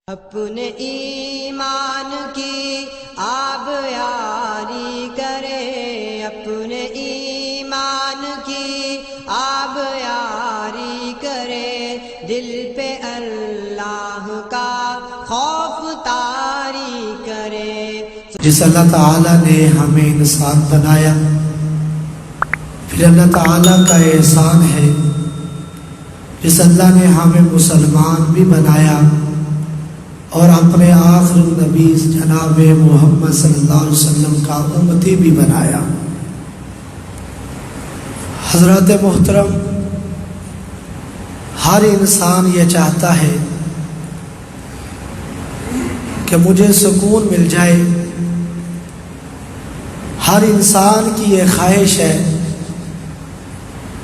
اپنے ایمان کی آب یاری کرے، اپنے ایمان کی آب یاری کرے، دل پہ اللہ کا خوف طاری کرے۔ جس اللہ تعالیٰ نے ہمیں انسان بنایا، پھر اللہ تعالیٰ کا احسان ہے جس اللہ نے ہمیں مسلمان بھی بنایا اور اپنے آخر نبی جناب محمد صلی اللہ علیہ وسلم کا امتی بھی بنایا۔ حضرات محترم، ہر انسان یہ چاہتا ہے کہ مجھے سکون مل جائے، ہر انسان کی یہ خواہش ہے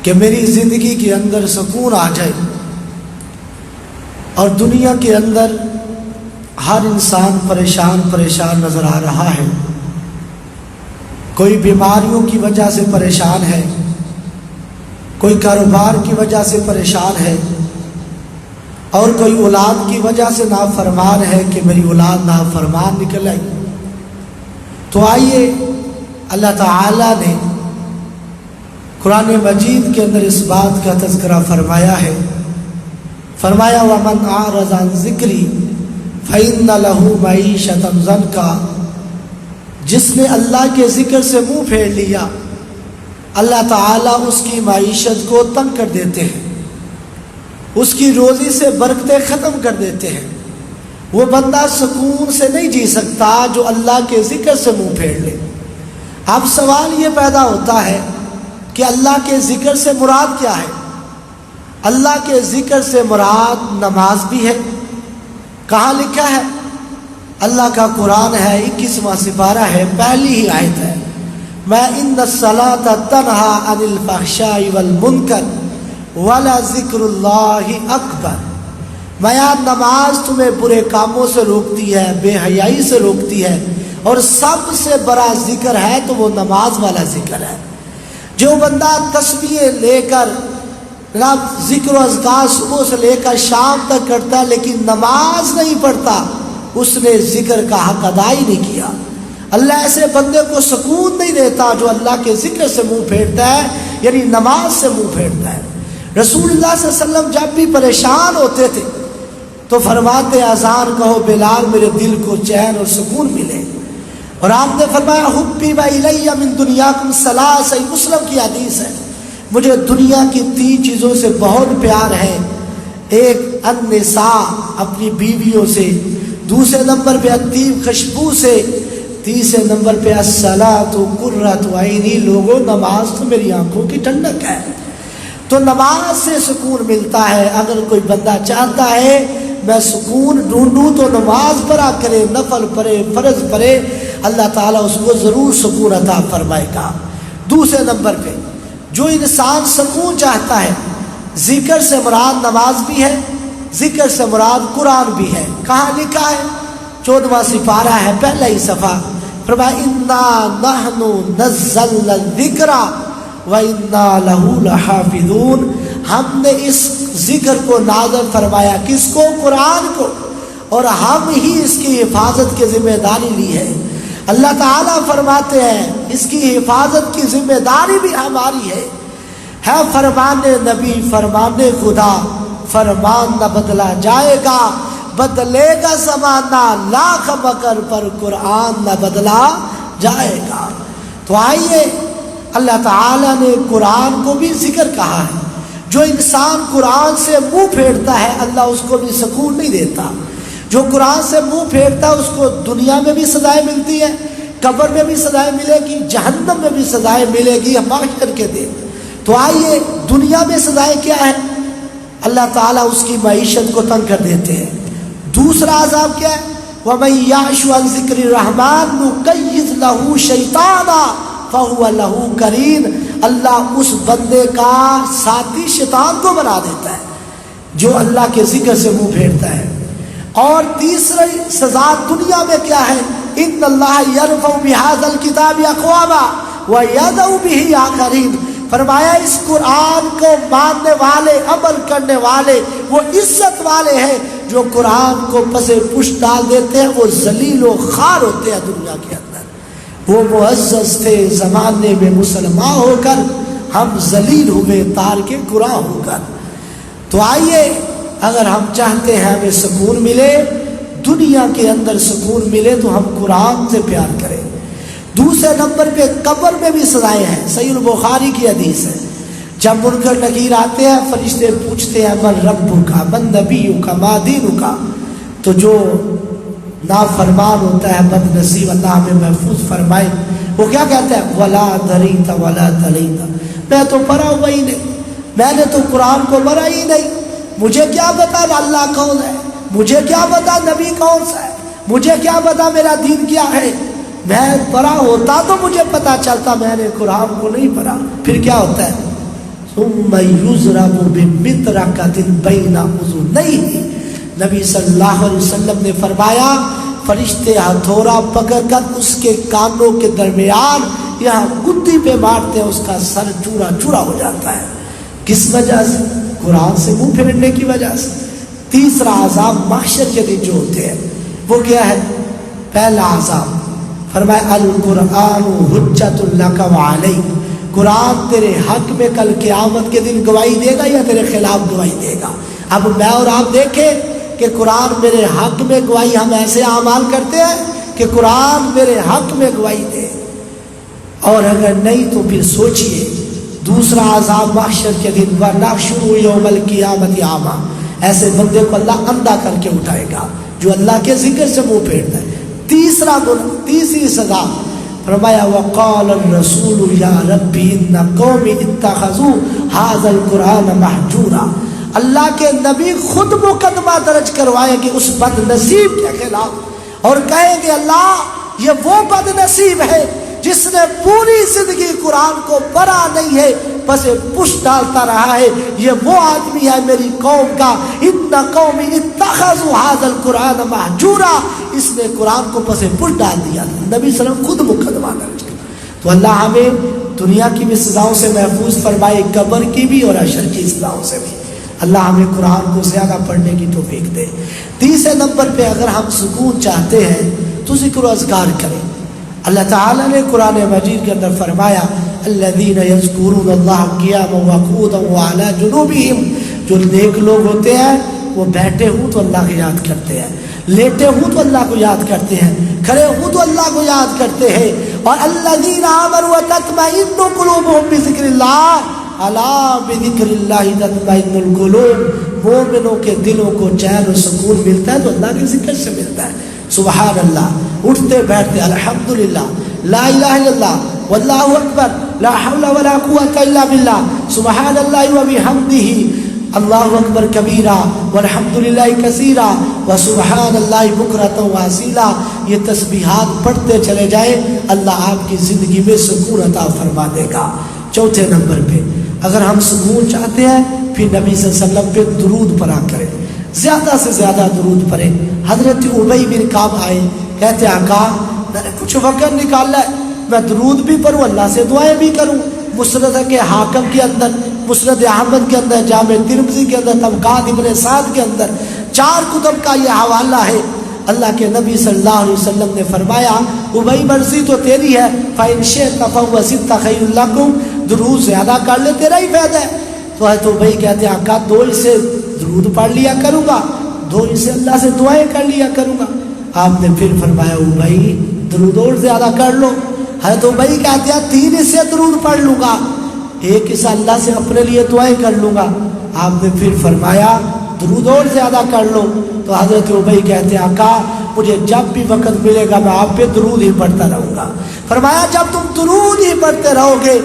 کہ میری زندگی کے اندر سکون آ جائے، اور دنیا کے اندر ہر انسان پریشان نظر آ رہا ہے۔ کوئی بیماریوں کی وجہ سے پریشان ہے، کوئی کاروبار کی وجہ سے پریشان ہے، اور کوئی اولاد کی وجہ سے نافرمان ہے کہ میری اولاد نافرمان نکل آئی۔ تو آئیے، اللہ تعالیٰ نے قرآن مجید کے اندر اس بات کا تذکرہ فرمایا ہے، فرمایا وَمَنْ أَعْرَضَ عَنْ ذِكْرِي فَإِنَّ لَهُ مَعِيشَةً ضَنْكَ، جس نے اللہ کے ذکر سے منہ پھیر لیا، اللہ تعالیٰ اس کی معیشت کو تنگ کر دیتے ہیں، اس کی روزی سے برکتیں ختم کر دیتے ہیں۔ وہ بندہ سکون سے نہیں جی سکتا جو اللہ کے ذکر سے منہ پھیر لے۔ اب سوال یہ پیدا ہوتا ہے کہ اللہ کے ذکر سے مراد کیا ہے؟ اللہ کے ذکر سے مراد نماز بھی ہے۔ کہاں لکھا ہے؟ اللہ کا قرآن ہے، 21واں سپارہ ہے، پہلی ہی آیت ہے، میں ان الصلاۃ تنہا عن الفحشاء والمنکر ولذکر اللہ اکبر، میں نماز تمہیں برے کاموں سے روکتی ہے، بے حیائی سے روکتی ہے، اور سب سے بڑا ذکر ہے تو وہ نماز والا ذکر ہے۔ جو بندہ تسبیح لے کر ذکر و اذکار صبح سے لے کر شام تک کرتا ہے لیکن نماز نہیں پڑھتا، اس نے ذکر کا حق ادا ہی نہیں کیا۔ اللہ ایسے بندے کو سکون نہیں دیتا جو اللہ کے ذکر سے منہ پھیرتا ہے، یعنی نماز سے منہ پھیرتا ہے۔ رسول اللہ صلی اللہ علیہ وسلم جب بھی پریشان ہوتے تھے تو فرماتے اذان کہو بلال، میرے دل کو چین اور سکون ملے۔ اور آپ نے فرمایا حبیب الی من دنیاکم ثلاث، صحیح مسلم کی حدیث ہے، مجھے دنیا کی 3 چیزوں سے بہت پیار ہے۔ ایک النساء، اپنی بیویوں سے، دوسرے نمبر پہ الطیب، خوشبو سے، تیسرے نمبر پہ الصلاۃ قرۃ عینی، لوگوں نماز تو میری آنکھوں کی ٹھنڈک ہے۔ تو نماز سے سکون ملتا ہے۔ اگر کوئی بندہ چاہتا ہے میں سکون ڈھونڈوں تو نماز پڑھا کرے، نفل پڑھے، فرض پڑھے، اللہ تعالیٰ اس کو ضرور سکون عطا فرمائے گا۔ دوسرے نمبر پہ جو انسان سکون چاہتا ہے، ذکر سے مراد نماز بھی ہے، ذکر سے مراد قرآن بھی ہے۔ کہاں لکھا ہے؟ 14واں سپارہ ہے، پہلا ہی صفحہ، فرمایا انا نحن نزلنا الذکر وانا لہ لحافظون، ہم نے اس ذکر کو نازل فرمایا، کس کو؟ قرآن کو، اور ہم ہی اس کی حفاظت کی ذمہ داری لی ہے۔ اللہ تعالیٰ فرماتے ہیں اس کی حفاظت کی ذمہ داری بھی ہماری ہے فرمان نبی، فرمان خدا، فرمان نہ بدلا جائے گا، بدلے گا زمانہ، لاکھ مکر پر قرآن نہ بدلا جائے گا۔ تو آئیے، اللہ تعالیٰ نے قرآن کو بھی ذکر کہا ہے۔ جو انسان قرآن سے منہ پھیرتا ہے اللہ اس کو بھی سکون نہیں دیتا۔ جو قرآن سے منہ پھیرتا ہے اس کو دنیا میں بھی سزائیں ملتی ہیں، قبر میں بھی سزائیں ملے گی، جہنم میں بھی سزائیں ملے گی محشر کے دن۔ تو آئیے، دنیا میں سزائیں کیا ہے؟ اللہ تعالیٰ اس کی معیشت کو تنگ کر دیتے ہیں۔ دوسرا عذاب کیا ہے؟ وَمَن يَعْشُ عَن ذِكْرِ الرَّحْمَٰنِ نُقَيِّضْ لَهُ شَيْطَانًا فَهُوَ لَهُ قَرِينٌ، اللہ اس بندے کا ساتھی شیطان کو بنا دیتا ہے جو اللہ کے ذکر سے منہ پھیرتا ہے۔ اور تیسری سزا دنیا میں کیا ہے؟ ان اللہ یرفع بہذا الکتاب اقواما ویضع بہ آخرین، فرمایا اس قرآن کو ماننے والے، عمل کرنے والے وہ عزت والے ہیں، جو قرآن کو پس پش ڈال دیتے ہیں وہ ذلیل و خوار ہوتے ہیں دنیا کے اندر۔ وہ معزز تھے زمانے میں مسلمان ہو کر، ہم ذلیل ہوئے تارک قرآن ہو کر۔ تو آئیے، اگر ہم چاہتے ہیں ہمیں سکون ملے، دنیا کے اندر سکون ملے، تو ہم قرآن سے پیار کریں۔ دوسرے نمبر پہ قبر میں بھی سزائیں ہیں۔ صحیح البخاری کی حدیث ہے، جب منکر نکیر آتے ہیں فرشتے پوچھتے ہیں من ربک من نبیک ما دینک، تو جو نافرمان ہوتا ہے بد نصیب، اللہ ہمیں محفوظ فرمائے، وہ کیا کہتا ہے ولا دریت ولا تلیت، میں تو پڑھا ہوا ہی نہیں، میں نے تو قرآن کو پڑھا ہی نہیں، مجھے کیا پتا اللہ کون ہے، مجھے کیا پتا نبی کون سا ہے، مجھے کیا پتا میرا دین کیا ہے، میں پڑھا ہوتا تو مجھے پتا چلتا، میں نے قرآن کو نہیں پڑھا۔ پھر کیا ہوتا ہے ثم یضرب بمطرقۃ بین اذنیہ، نبی صلی اللہ علیہ وسلم نے فرمایا فرشتے ہتھوڑا پکڑ کر اس کے کانوں کے درمیان یہاں گدی پہ مارتے ہیں، اس کا سر چورا چورا ہو جاتا ہے۔ کس وجہ سے؟ قرآن سے منہ پھیرنے کی وجہ سے۔ تیسرا عذاب محشر کے دن جو ہوتے ہیں وہ کیا ہے؟ پہلا عذاب فرمایا القرآن حجت لک وعلیک، قرآن تیرے حق میں کل قیامت کے دن گواہی دے گا یا تیرے خلاف گواہی دے گا۔ اب میں اور آپ دیکھیں کہ قرآن میرے حق میں گواہی، ہم ایسے اعمال کرتے ہیں کہ قرآن میرے حق میں گواہی دے، اور اگر نہیں تو پھر سوچئے۔ دوسرا عذاب محشر کے دن وَنَحْشُرُ يَوْمَ الْقِيَامَةِ أَعْمَىٰ، ایسے بندے کو اللہ اندھا کر کے اٹھائے گا جو اللہ کے ذکر سے منہ پھیرتا ہے۔ تیسری سزا فرمایا وَقَالَ الرَّسُولُ يَا رَبِّ إِنَّ قَوْمِي اتَّخَذُوا هَٰذَا الْقُرْآنَ مَحْجُورًا، اللہ کے نبی خود مقدمہ درج کروائیں گے اس بد نصیب کے خلاف، اور کہیں گے اللہ یہ وہ بد نصیب ہے جس نے پوری زندگی قرآن کو پڑھا نہیں ہے، بس پش ڈالتا رہا ہے، یہ وہ آدمی ہے میری قوم کا ان قومی اتخذوا هذا القرآن مہجورا، اس نے قرآن کو پس پش ڈال دیا۔ نبی صلی اللہ علیہ وسلم خود مقدمہ درج کر۔ تو اللہ ہمیں دنیا کی بھی سزاؤں سے محفوظ فرمائے، قبر کی بھی اور حشر کی سزاؤں سے بھی۔ اللہ ہمیں قرآن کو زیادہ پڑھنے کی توفیق دے۔ تیسرے نمبر پہ اگر ہم سکون چاہتے ہیں تو ذکر و اذکار کریں۔ اللہ تعالیٰ نے قرآن مجید کے اندر فرمایا الذین یذکرون اللہ قیاما وقعودا وعلی جنوبہم، جو نیک لوگ ہوتے ہیں وہ بیٹھے ہوں تو اللہ کو یاد کرتے ہیں، لیٹے ہوں تو اللہ کو یاد کرتے ہیں، کھڑے ہوں تو اللہ کو یاد کرتے ہیں۔ اور الذین آمنوا وتطمئن قلوبہم بذکر اللہ، الا بذکر اللہ تطمئن القلوب، مومنوں کے دلوں کو چین و سکون ملتا ہے تو اللہ کے ذکر سے ملتا ہے۔ سبحان اللہ، اٹھتے بیٹھتے الحمدللہ، لا الہ الا اللہ، واللہ اکبر، لا حول ولا قوۃ الا باللہ، سبحان اللہ وبحمدہ، اللہ اکبر کبیرہ والحمدللہ کثیرہ وسبحان اللہ بکرۃ واصیلا، یہ تسبیحات پڑھتے چلے جائیں، اللہ آپ کی زندگی میں سکون عطا فرما دے گا۔ چوتھے نمبر پہ اگر ہم سکون چاہتے ہیں پھر نبی صلی اللہ علیہ وسلم پہ درود پڑھا کریں، زیادہ سے زیادہ درود پڑھیں۔ حضرت ابی بن کعب آئے، کہتے آقا میں نے کچھ وقت نکالا ہے، میں درود بھی پڑھوں اللہ سے دعائیں بھی کروں۔ مسند کے حاکم کے اندر، مسند احمد کے اندر، جامع ترمذی کے اندر، طبقات ابن سعد کے اندر، 4 کتب کا یہ حوالہ ہے۔ اللہ کے نبی صلی اللہ علیہ وسلم نے فرمایا ابی مرضی تو تیری ہے، فإن شئت فوزدت خیر لکم، درود زیادہ کر لے تیرا ہی فائدہ ہے۔ تو حضرت ابی کہتے ہیں آقا 2 سے درود پڑھ لیا کروں گا، 2 سے اللہ سے دعائیں کر لیا کروں گا۔ آپ نے پھر فرمایا ابی درود اور زیادہ کر لو۔ حضرت ابی کہتے ہیں 3 سے درود پڑھ لوں گا، 1 سے اللہ سے اپنے لیے دعائیں کر لوں گا۔ آپ نے پھر فرمایا درود اور زیادہ کر لو۔ تو حضرت ابی کہتے ہیں آقا مجھے جب بھی وقت ملے گا میں آپ پہ درود ہی پڑھتا رہوں گا۔ فرمایا جب تم درود ہی پڑھتے رہو گے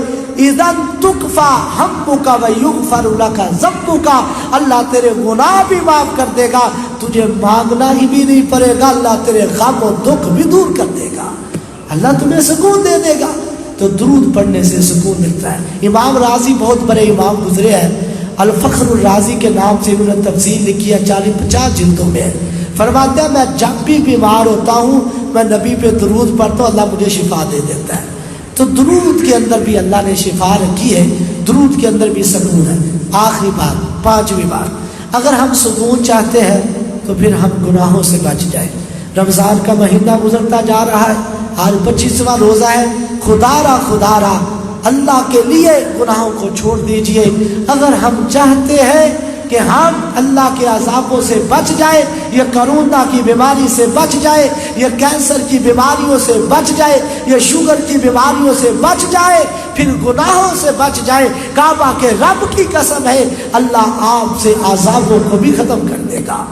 اذن تکفا ہمک ویغفر لک ذنبک، اللہ تیرے گناہ بھی معاف کر دے گا، تجھے مانگنا ہی بھی نہیں پڑے گا، اللہ تیرے غم و دکھ بھی دور کر دے گا، اللہ تمہیں سکون دے دے گا۔ تو درود پڑھنے سے سکون ملتا ہے۔ امام راضی بہت بڑے امام گزرے ہیں، الفخر الرازی کے نام سے انہوں نے تفسیر لکھی ہے، 40-50 جلدوں میں۔ فرماتے ہیں میں جب بھی بیمار ہوتا ہوں میں نبی پہ درود پڑھتا ہوں، اللہ مجھے شفا دے دیتا ہے۔ تو درود کے اندر بھی اللہ نے شفا رکھی ہے، درود کے اندر بھی سکون ہے۔ آخری بات، پانچویں بات، اگر ہم سکون چاہتے ہیں تو پھر ہم گناہوں سے بچ جائیں۔ رمضان کا مہینہ گزرتا جا رہا ہے، آج 25واں روزہ ہے، خدا را اللہ کے لیے گناہوں کو چھوڑ دیجئے۔ اگر ہم چاہتے ہیں کہ ہم اللہ کے عذابوں سے بچ جائے، یہ کرونا کی بیماری سے بچ جائے، یہ کینسر کی بیماریوں سے بچ جائے، یہ شوگر کی بیماریوں سے بچ جائے، پھر گناہوں سے بچ جائے، کعبہ کے رب کی قسم ہے اللہ آپ سے عذابوں کو بھی ختم کر دے گا۔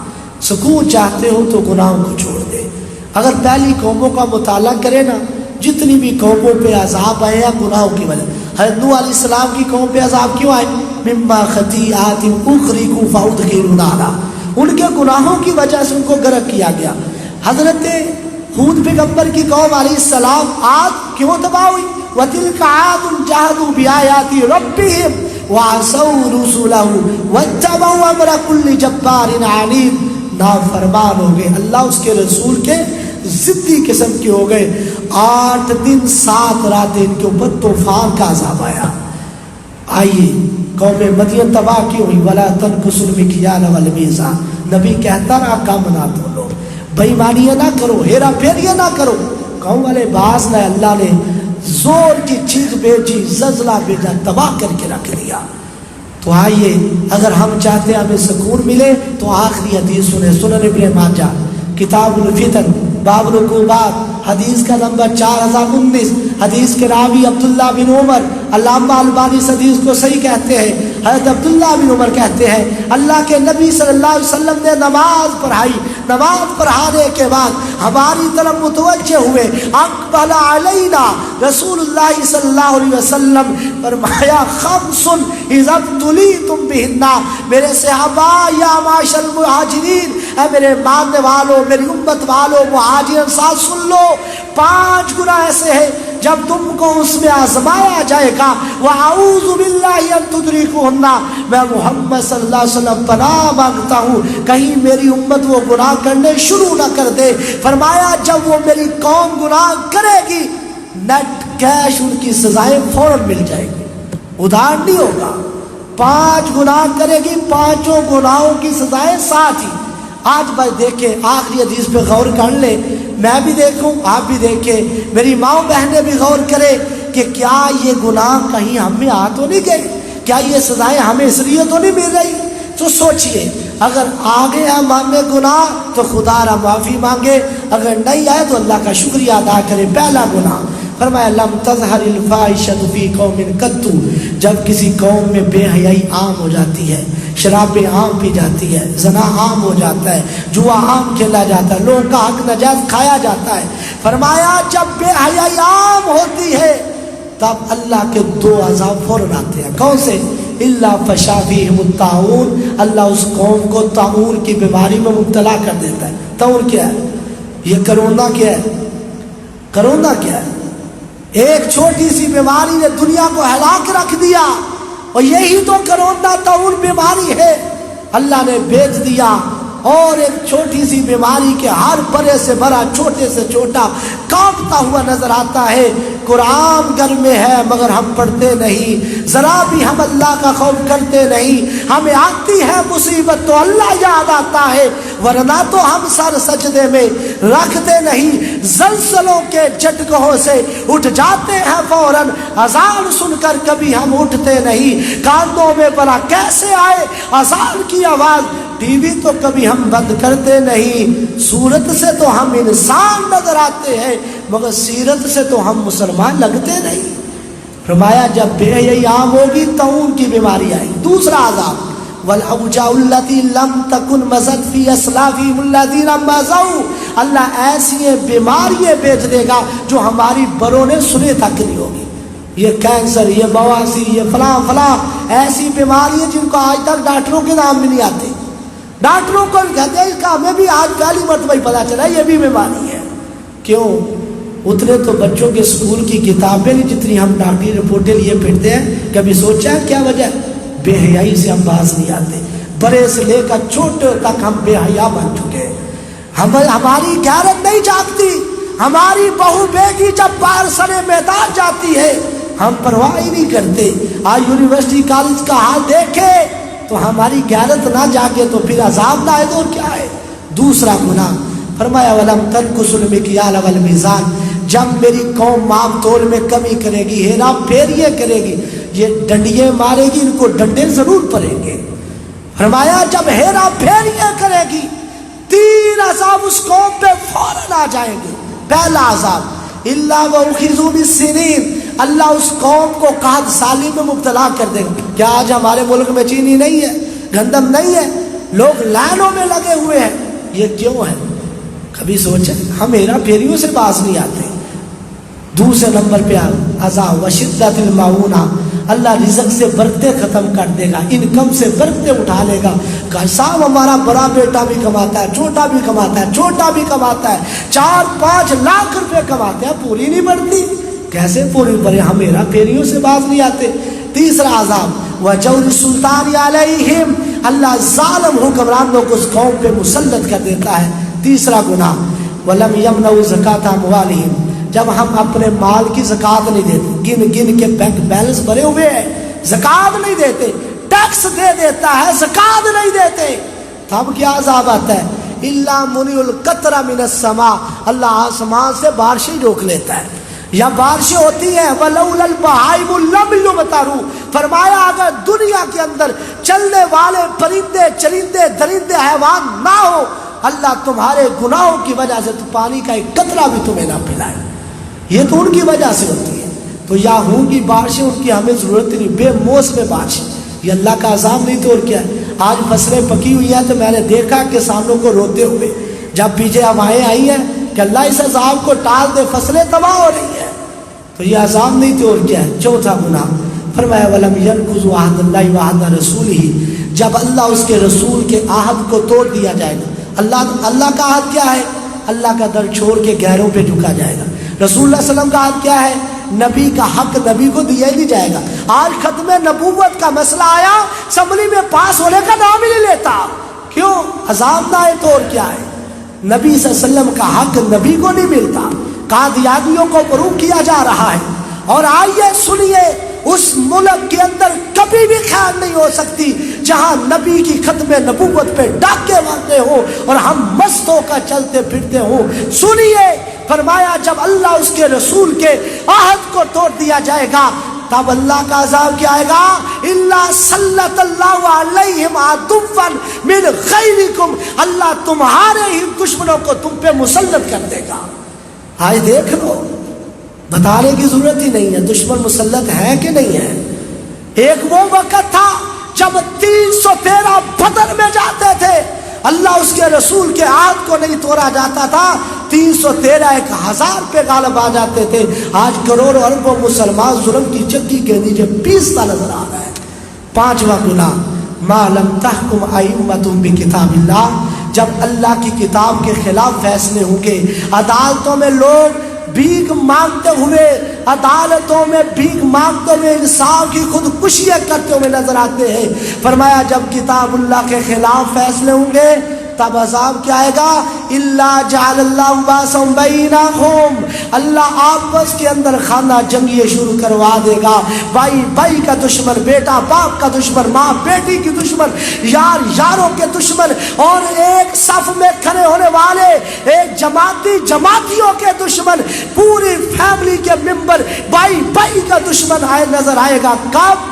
سکون چاہتے ہو تو گناہوں کو چھوڑ دے۔ اگر پہلی قوموں کا مطالعہ کرے نا، جتنی بھی قوموں پہ عذاب آئے ہیں گناہوں کی وجہ۔ حضرت نوح علیہ السلام کی قوم پہ عذاب کیوں آئے؟ مما خطیئات اغرقوا فادخلوا نارا، ان کے گناہوں کی وجہ سے ان کو غرق کیا گیا۔ حضرت ہود پیغمبر کی قوم علیہ السلام عاد کیوں تباہ ہوئی؟ وتلک عاد جحدوا بآیات ربهم وعصوا رسله واتبعوا امر كل جبار عنید، نافرمان ہو گئے، اللہ اس کے رسول کے ضدی قسم کے ہو گئے۔ 8 دن 7 راتیں ان کے اوپر طوفان کا عذاب آیا۔ آئیے قوم مدین تباہ کیوں ہوئی؟ ولا تنقصوا المکیال والمیزان، نبی کہتا رہا کم نہ تولو، بےایمانیاں نہ کرو، ہیرا پھیریاں نہ کرو۔ قوم والے باز نہ، اللہ نے زور کی چیخ بھیجی، زلزلہ بھیجا، تباہ کر کے رکھ دیا۔ تو آئیے اگر ہم چاہتے ہیں ہمیں سکون ملے تو آخری حدیث سنیں، سنن ابن ماجہ کتاب الفتن باب العقوبات، حدیث کا نمبر 4019، حدیث کے راوی عبداللہ بن عمر، علامہ البانی اس حدیث کو صحیح کہتے ہیں۔ حضرت عبداللہ بن عمر کہتے ہیں اللہ کے نبی صلی اللہ علیہ وسلم نے نماز پڑھائی، نماز پڑھانے کے بعد ہماری طرف متوجہ ہوئے، اقبل علینا رسول اللہ صلی اللہ علیہ وسلم، فرمایا خمس اذا ابتلیتم بہن، میرے صحابہ یا معاشر المہاجرین، اے میرے ماننے والوں، میری امت والوں، مہاجر انصار سن لو، 5 گناہ ایسے ہیں جب تم کو اس میں آزمایا جائے گا، وَأَعُوذُ بِاللَّهِ أَن تُدْرِكُهُنَّ، میں محمد صلی اللہ علیہ وسلم پناہ مانگتا ہوں کہیں میری امت وہ گناہ کرنے شروع نہ کر دے۔ فرمایا جب وہ میری قوم گناہ کرے گی، نیٹ کیش ان کی سزائیں فوراً مل جائے گی، ادھار نہیں ہوگا۔ 5 گناہ کرے گی، 5 گناہوں کی سزائیں ساتھ ہی۔ آج بھائی دیکھیں، آخری حدیث پہ غور کر لیں، میں بھی دیکھوں آپ بھی دیکھیں، میری ماں بہنیں بھی غور کریں کہ کیا یہ گناہ کہیں ہم میں آ تو نہیں گئے، کیا یہ سزائیں ہمیں اس لیے تو نہیں مل رہی؟ تو سوچئے اگر آگے ہیں ہمیں گناہ تو خدا را معافی مانگے، اگر نہیں آئے تو اللہ کا شکریہ ادا کرے۔ پہلا گناہ فرمایا لم تظہر الفاحشۃ فی قوم قط، جب کسی قوم میں بے حیائی عام ہو جاتی ہے، شرابیں عام پی جاتی ہے، زنا عام ہو جاتا ہے، جوا عام کھیلا جاتا ہے، لوگوں کا حق ناجائز کھایا جاتا ہے، فرمایا جب بے حیائی عام ہوتی ہے تب اللہ کے 2 عذاب فوراً آتے ہیں۔ کون سے؟ الا فشا فیہم الطاعون، اللہ اس قوم کو طاعون کی بیماری میں مبتلا کر دیتا ہے۔ طاعون کیا ہے؟ یہ کرونا کیا ہے؟ کرونا کیا ہے؟ ایک چھوٹی سی بیماری نے دنیا کو ہلاک رکھ دیا، اور یہی تو کرونا طاعون بیماری ہے، اللہ نے بھیج دیا۔ اور ایک چھوٹی سی بیماری کے ہر بڑے سے بڑا، چھوٹے سے چھوٹا کانپتا ہوا نظر آتا ہے۔ قرآن گھر میں ہے مگر ہم پڑھتے نہیں، ذرا بھی ہم اللہ کا خوف کرتے نہیں، ہمیں آتی ہے مصیبت تو اللہ یاد آتا ہے، ورنہ تو ہم سر سجدے میں رکھتے نہیں، زلزلوں کے جھٹکوں سے اٹھ جاتے ہیں فوراً، اذان سن کر کبھی ہم اٹھتے نہیں، کانوں میں بلا کیسے آئے اذان کی آواز، ٹی وی تو کبھی ہم بند کرتے نہیں، صورت سے تو ہم انسان نظر آتے ہیں مگر سیرت سے تو ہم مسلمان لگتے نہیں۔ فرمایا جب بے حیائی عام ہوگی طاعون کی بیماری آئی۔ دوسرا عذاب والاوجاع التي لم تكن مضت في اسلافهم الذين مضوا، اللہ ایسی بیماریاں بھیج دے گا جو ہماری بڑوں نے سنے تک نہیں ہوگی، یہ کینسر، یہ بواسیر، یہ فلاں فلاں، ایسی بیماریاں جن کو آج تک ڈاکٹروں کے نام بھی نہیں آتے، ڈاکٹروں کو کہتے ہیں اس کا ہمیں بھی آج پہلی مرتبہ پتا چلا یہ بھی بیماری ہے۔ کیوں؟ اتنے تو بچوں کے اسکول کی کتابیں نہیں جتنی ہم ڈاکٹری رپورٹیں لیے پھرتے ہیں۔ کبھی سوچا ہے کیا وجہ؟ بے حیائی سے ہم باز نہیں آتے، بڑے سے لے کر چھوٹے تک ہم بے حیا بن چکے ہیں، ہماری غیرت نہیں جاگتی، ہماری بہو بیٹی جب باہر سرے میدان جاتی ہے ہم پرواہ ہی نہیں کرتے. آج یونیورسٹی کالج کا حال دیکھے تو ہماری غیرت نہ جاگے تو پھر عذاب نہ آئے تو کیا ہے. دوسرا گناہ فرمایا وَلَمْ تَنْقُصُوا الْمِكْيَالَ وَالْمِيزَانَ، جب میری قوم ماپ تول میں کمی کرے گی، ہیرا پھیریے کرے گی، یہ ڈنڈیے مارے گی، ان کو ڈنڈے ضرور پڑیں گے. فرمایا جب ہیرا پھیریے کرے گی 3 عذاب اس قوم پہ فوراً آ جائیں گے. پہلا عذاب اِلَّا وَأُخِذُوا بِالسِّنِينَ، اللہ اس قوم کو قحط سالی میں مبتلا کر دے گا. کیا آج ہمارے ملک میں چینی نہیں ہے، گندم نہیں ہے، لوگ لائنوں میں لگے ہوئے ہیں؟ یہ کیوں ہے؟ کبھی سوچیں؟ ہم ہیرا پھیریوں سے باز نہیں آتے. دوسرے نمبر پہ عذاب وشدت المعونہ، اللہ رزق سے برکتیں ختم کر دے گا، انکم سے برکتیں اٹھا لے گا. صاحب ہمارا بڑا بیٹا بھی کماتا ہے، چھوٹا بھی کماتا ہے، چھوٹا بھی کماتا ہے، 4-5 لاکھ روپے کماتے ہیں، پوری نہیں بڑھتی. کیسے پوری بڑھے؟ ہم ہیرا پھیریوں سے باز نہیں آتے. تیسرا عذاب وجور السلطان علیہم، اللہ ظالم حکمرانوں کو اس قوم پہ مسلط کر دیتا ہے. تیسرا گناہ ولم یمنعوا زکاۃ اموالہم، جب ہم اپنے مال کی زکوٰۃ نہیں دیتے، گن گن کے بینک بیلنس بھرے ہوئے ہیں، زکوٰۃ نہیں دیتے، ٹیکس دے دیتا ہے، زکوٰۃ نہیں دیتے، تب کیا عذاب آتا ہے؟ الا منع القطر من السماء، اللہ آسمان سے بارشیں روک لیتا ہے. یا بارشیں ہوتی ہیں ولولا البہائم لم یمطروا، فرمایا اگر دنیا کے اندر چلنے والے پرندے چرندے درندے حیوان نہ ہو، اللہ تمہارے گناہوں کی وجہ سے تو پانی کا ایک قطرہ بھی تمہیں نہ پلائے. یہ تو ان کی وجہ سے ہوتی ہے. تو یا ہوں گی بارشیں، ان کی ہمیں ضرورت نہیں، بے موسم بارش، یہ اللہ کا عذاب نہیں تو اور کیا ہے. آج فصلیں پکی ہوئی ہیں تو میں نے دیکھا کسانوں کو روتے ہوئے جب پیچھے ہوائیں آئی ہیں کہ اللہ اس عذاب کو ٹال دے، فصلیں تباہ ہو رہی ہیں. تو یہ عذاب نہیں تو اور کیا ہے. چوتھا گناہ فرمایا وَلَمْ يَنْقُضُوا عَهْدَ اللَّهِ وَعَهْدَ رَسُولِهِ، جب اللہ اس کے رسول کے عہد کو توڑ دیا جائے گا. اللہ کا عہد کیا ہے؟ اللہ کا در چھوڑ کے غیروں پہ جھکا جائے گا. رسول اللہ صلی اللہ علیہ وسلم کا عہد کیا ہے؟ نبی کا حق نبی کو دیا ہی نہیں جائے گا. آج ختم نبوت کا مسئلہ آیا، اسمبلی میں پاس ہونے کا نام ہی نہیں لیتا. کیوں؟ عذاب نہ آئے تو اور کیا ہے. نبی صلی اللہ علیہ وسلم کا حق نبی کو نہیں ملتا، قادیانیوں کو فروغ کیا جا رہا ہے. اور آئیے سنیے، اس ملک کے اندر کبھی بھی خیال نہیں ہو سکتی جہاں نبی کی ختم نبوت پہ ڈاکے مارتے ہو اور ہم مست ہو کر چلتے پھرتے ہوں. سنیے، فرمایا جب اللہ اس کے رسول کے عہد کو توڑ دیا جائے گا تب اللہ کا عذاب کیا آئے گا؟ الا سلط اللہ علیہم عدوا من غیرکم، اللہ تمہارے ہی دشمنوں کو تم پہ مسلط کر دے گا. آج دیکھ لو، بتانے کی ضرورت ہی نہیں ہے دشمن مسلط ہے کہ نہیں ہے. ایک وہ وقت تھا جب 313 بدر میں جاتے تھے، اللہ اس کے رسول کے عہد کو نہیں توڑا جاتا تھا، 313 1000 پہ غالب آ جاتے تھے. آج کروڑوں اربوں مسلمان ظلم کی چکی کے نیچے پیستا نظر آ رہا ہے. پانچواں گناہ ما لم تحکم ائمتهم بکتاب اللہ، جب اللہ کی کتاب کے خلاف فیصلے ہوں گے، عدالتوں میں لوگ بھیک مانگتے ہوئے، عدالتوں میں بھیک مانگتے ہوئے انصاف کی خودکشیاں کرتے ہوئے نظر آتے ہیں. فرمایا جب کتاب اللہ کے خلاف فیصلے ہوں گے تب عذاب کیا آئے گا؟ الا جعل اللہ باسم بینہم، اللہ آپس کے اندر خانہ جنگی شروع کروا دے گا. بھائی بھائی کا دشمن، بیٹا باپ کا دشمن، ماں بیٹی کی دشمن، یار یاروں کے دشمن، اور ایک صف میں کھڑے ہونے والے ایک جماعتی جماعتیوں کے دشمن، پوری فیملی کے ممبر بھائی بھائی کا دشمن نظر آئے گا. کب؟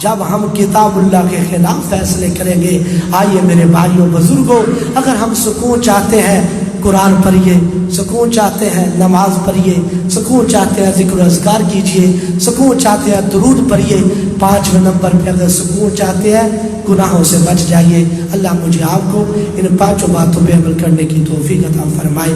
جب ہم کتاب اللہ کے خلاف فیصلے کریں گے. آئیے میرے بھائیوں بزرگوں، اگر ہم سکون چاہتے ہیں قرآن پڑھیے، سکون چاہتے ہیں نماز پڑھیے، سکون چاہتے ہیں ذکر و اذکار کیجیے، سکون چاہتے ہیں درود پڑھیے. 5ویں نمبر پہ اگر سکون چاہتے ہیں گناہوں سے بچ جائیے. اللہ مجھے آپ کو ان 5 باتوں پہ عمل کرنے کی توفیق عطا فرمائے.